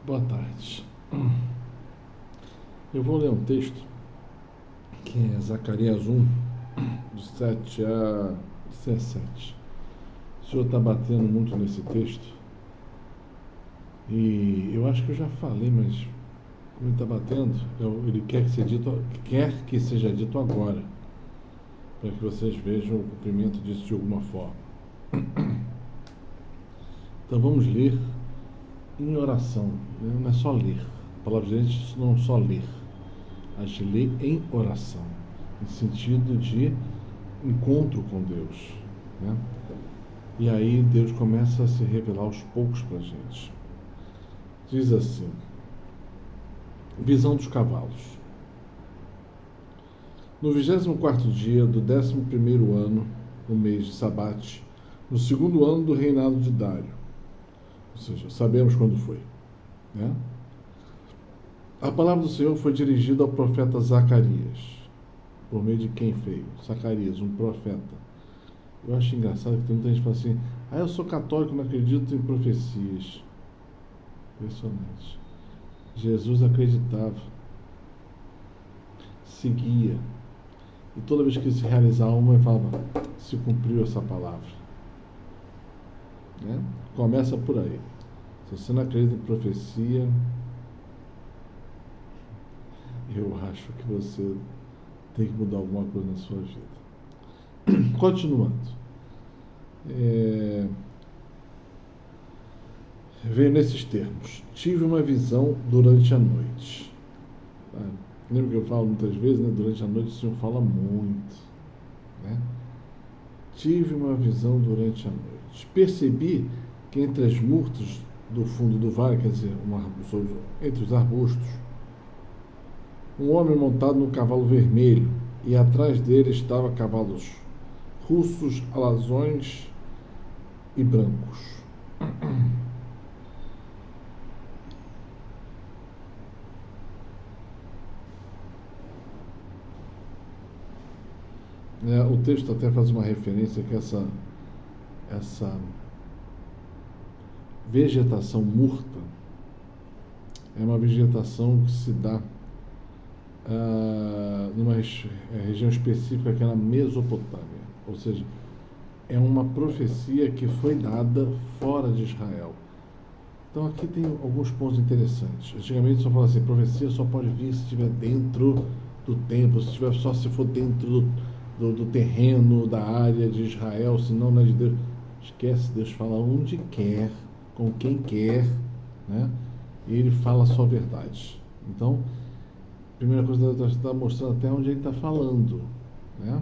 Boa tarde. Eu vou ler um texto que é Zacarias 1, de 7 a 17. O senhor está batendo muito nesse texto e eu acho que eu já falei, mas como ele está batendo, ele quer que seja dito agora, para que vocês vejam o cumprimento disso de alguma forma. Então vamos ler em oração, não é só ler. A palavra de Deus não é só ler, a gente lê em oração, em sentido de encontro com Deus, né? E aí Deus começa a se revelar aos poucos para a gente. Diz assim: visão dos cavalos. No 24º dia do 11º ano, no mês de Sabate, no segundo ano do reinado de Dário, ou seja, sabemos quando foi, né? A palavra do Senhor foi dirigida ao profeta Zacarias. Por meio de quem veio? Zacarias, um profeta. Eu acho engraçado que tem muita gente que fala assim: eu sou católico, não acredito em profecias. Impressionante. Jesus acreditava, seguia, e toda vez que se realizava uma, ele falava: se cumpriu essa palavra, né? Começa por aí. Se você não acredita em profecia, eu acho que você tem que mudar alguma coisa na sua vida. Continuando. Veio nesses termos: tive uma visão durante a noite. Lembra que eu falo muitas vezes, né? Durante a noite o Senhor fala muito, né? Tive uma visão durante a noite. Percebi que entre as murtas do fundo do vale, quer dizer, entre os arbustos, um homem montado num cavalo vermelho, e atrás dele estavam cavalos russos, alazões e brancos. O texto até faz uma referência que essa vegetação murta é uma vegetação que se dá numa região específica que é na Mesopotâmia, ou seja, é uma profecia que foi dada fora de Israel. Então aqui tem alguns pontos interessantes. Antigamente só falava assim: profecia só pode vir se estiver dentro do templo, se for dentro do terreno, da área de Israel, senão não é de Deus. Esquece, Deus fala onde quer, com quem quer, né? E ele fala só a verdade. Então, a primeira coisa que está mostrando até onde ele está falando, né?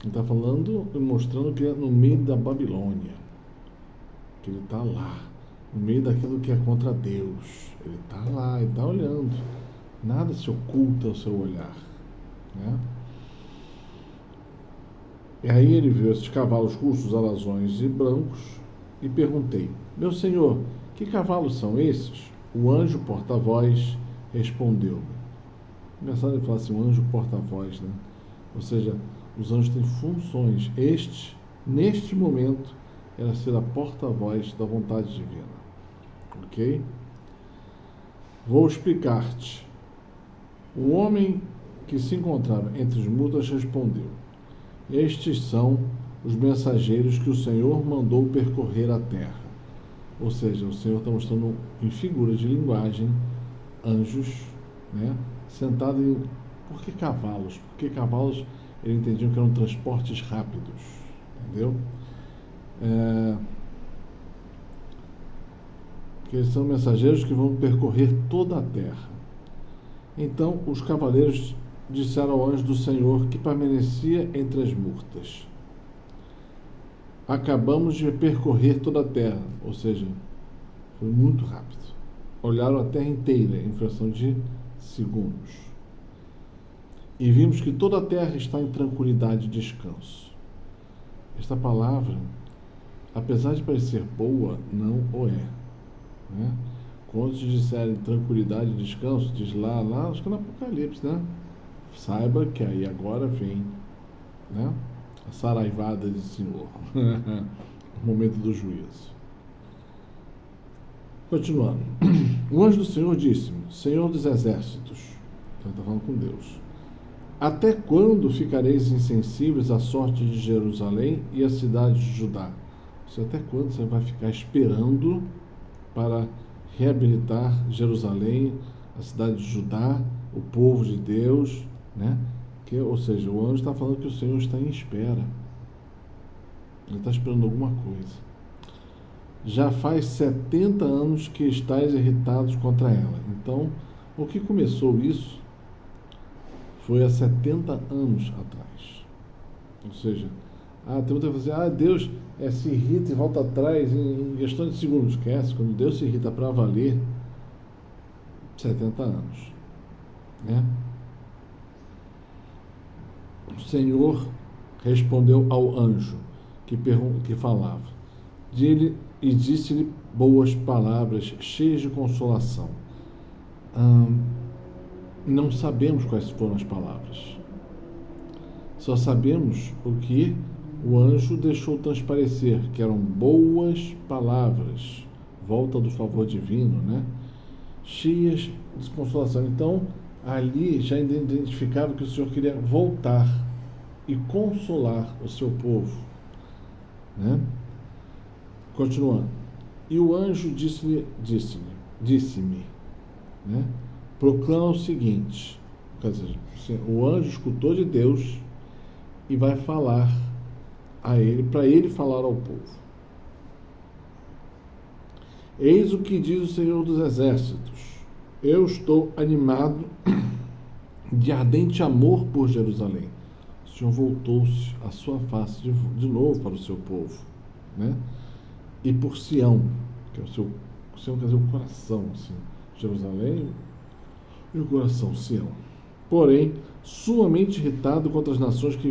Ele está falando e mostrando que é no meio da Babilônia, que ele está lá, no meio daquilo que é contra Deus. Ele está lá, ele está olhando. Nada se oculta ao seu olhar, né? E aí ele viu esses cavalos russos, alazões e brancos, e perguntei: meu senhor, que cavalos são esses? O anjo porta-voz respondeu-me. Engraçado ele falar assim: um anjo porta-voz, né? Ou seja, os anjos têm funções. Neste momento, era ser a porta-voz da vontade divina. Ok? Vou explicar-te. O homem que se encontrava entre os mudas respondeu: estes são os mensageiros que o Senhor mandou percorrer a terra. Ou seja, o Senhor está mostrando em figura de linguagem anjos, né, sentados em... Por que cavalos? Porque cavalos, eles entendiam que eram transportes rápidos, entendeu? Que eles são mensageiros que vão percorrer toda a terra. Então os cavaleiros disseram ao anjo do Senhor que permanecia entre as murtas: acabamos de percorrer toda a terra. Ou seja, foi muito rápido. Olharam a terra inteira em fração de segundos. E vimos que toda a terra está em tranquilidade e descanso. Esta palavra, apesar de parecer boa, não o é, né? Quando se disserem tranquilidade e descanso, diz lá, acho que é no Apocalipse, né? Saiba que aí agora vem, né, a saraivada do Senhor, o momento do juízo. Continuando. O anjo do Senhor disse-me: Senhor dos exércitos, ele está falando com Deus, até quando ficareis insensíveis à sorte de Jerusalém e à cidade de Judá? Até quando você vai ficar esperando para reabilitar Jerusalém, a cidade de Judá, o povo de Deus, né? Ou seja, o anjo está falando que o Senhor está em espera. Ele está esperando alguma coisa. Já faz 70 anos que estáis irritados contra ela. Então, o que começou isso foi há 70 anos atrás. Ou seja, tem muita gente que vai dizer, Deus se irrita e volta atrás em questão de segundos. Esquece, quando Deus se irrita para valer, 70 anos. Né? O Senhor respondeu ao anjo que falava, e disse-lhe boas palavras, cheias de consolação. Não sabemos quais foram as palavras. Só sabemos o que o anjo deixou transparecer, que eram boas palavras, volta do favor divino, né? Cheias de consolação. Então, ali já identificava que o Senhor queria voltar e consolar o seu povo, né? Continuando. E o anjo disse-me, né? Proclama o seguinte, quer dizer, o anjo escutou de Deus e vai falar a ele, para ele falar ao povo. Eis o que diz o Senhor dos Exércitos: eu estou animado de ardente amor por Jerusalém. O Senhor voltou-se a sua face de novo para o seu povo, né? E por Sião, que é Sião quer dizer o coração, assim, Jerusalém e o coração, Sião. Porém, sumamente irritado contra as nações que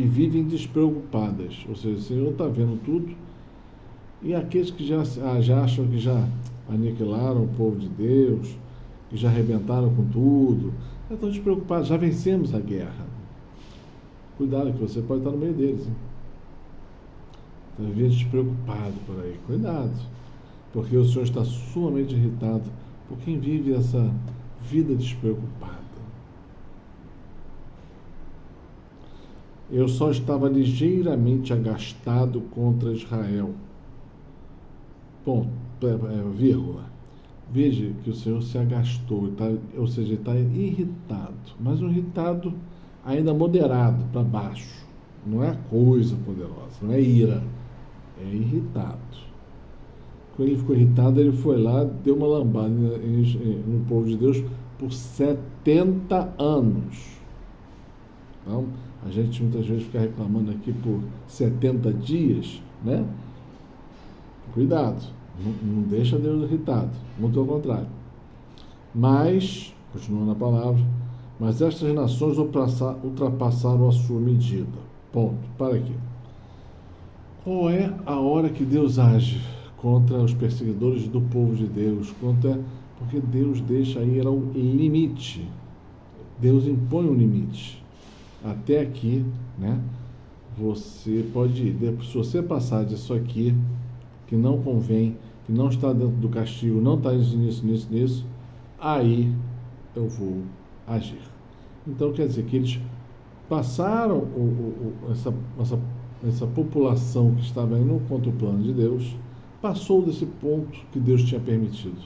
vivem despreocupadas. Ou seja, o Senhor está vendo tudo, e aqueles que já acham que já aniquilaram o povo de Deus, que já arrebentaram com tudo, já estão despreocupados, já vencemos a guerra. Cuidado, que você pode estar no meio deles, hein? Está vivendo despreocupado por aí. Cuidado, porque o Senhor está sumamente irritado por quem vive essa vida despreocupada. Eu só estava ligeiramente agastado contra Israel. Ponto, vírgula. Veja que o Senhor se agastou, ou seja, está irritado, mas um irritado ainda moderado para baixo. Não é coisa poderosa, não é ira, é irritado. Quando ele ficou irritado, ele foi lá, deu uma lambada no povo de Deus por 70 anos. Então, a gente muitas vezes fica reclamando aqui por 70 dias, né? Cuidado, não deixa Deus irritado, muito pelo contrário. Mas, continuando a palavra, mas estas nações ultrapassaram a sua medida. Ponto, para aqui. Qual é a hora que Deus age contra os perseguidores do povo de Deus? Porque Deus deixa aí era um limite. Deus impõe um limite. Até aqui, né? Você pode ir. Se você passar disso aqui, que não convém, que não está dentro do castigo, não está nisso, aí eu vou agir. Então quer dizer que eles passaram essa população que estava indo contra o plano de Deus, passou desse ponto que Deus tinha permitido.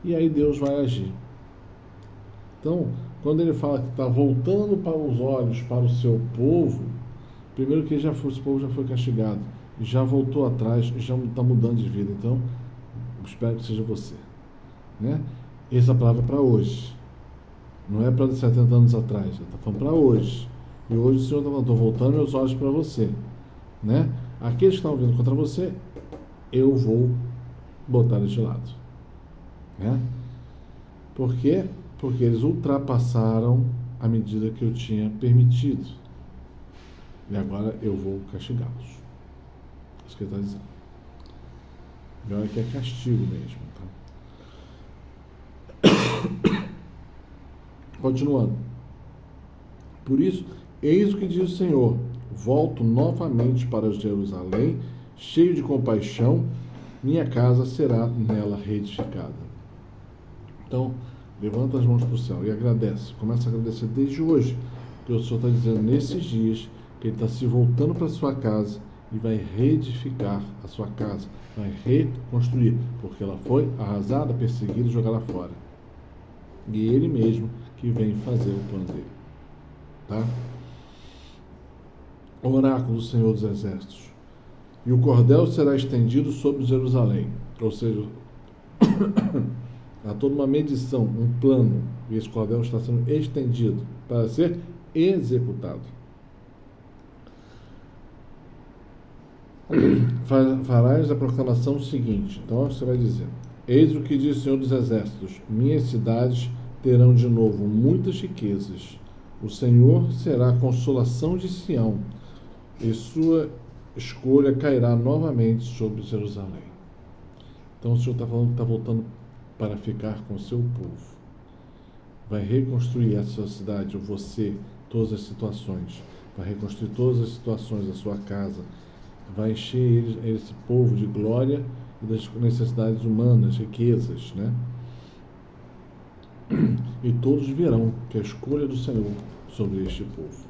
E aí Deus vai agir. Então, quando ele fala que está voltando para os olhos para o seu povo, primeiro que esse povo já foi castigado, já voltou atrás, já está mudando de vida. Então, espero que seja você, né? Essa palavra é para hoje, não é para 70 anos atrás, ele está falando para hoje. E hoje o Senhor está falando, estou voltando meus olhos para você, né? Aqueles que estão vindo contra você, eu vou botar eles de lado, né? Por quê? Porque eles ultrapassaram a medida que eu tinha permitido. E agora eu vou castigá-los. Isso que ele está dizendo. Agora que é castigo mesmo, tá? Continuando. Por isso, eis o que diz o Senhor: volto novamente para Jerusalém, cheio de compaixão, minha casa será nela reedificada. Então, levanta as mãos para o céu e agradece. Começa a agradecer desde hoje, que o Senhor está dizendo nesses dias que Ele está se voltando para a sua casa e vai reedificar a sua casa, vai reconstruir, porque ela foi arrasada, perseguida e jogada fora. E Ele mesmo que vem fazer o plano dele. Tá? Oráculo do Senhor dos Exércitos. E o cordel será estendido sobre Jerusalém. Ou seja, há toda uma medição, um plano, e esse cordel está sendo estendido para ser executado. Farás a proclamação seguinte. Então você vai dizer: eis o que diz o Senhor dos Exércitos: minhas cidades terão de novo muitas riquezas. O Senhor será a consolação de Sião, e sua escolha cairá novamente sobre Jerusalém. Então o Senhor está falando que está voltando para ficar com o seu povo. Vai reconstruir a sua cidade, você, todas as situações. Vai reconstruir todas as situações da sua casa. Vai encher esse povo de glória e das necessidades humanas, riquezas, né? E todos verão que a escolha do Senhor sobre este povo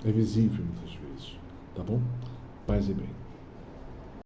é visível muitas vezes. Tá bom? Paz e bem.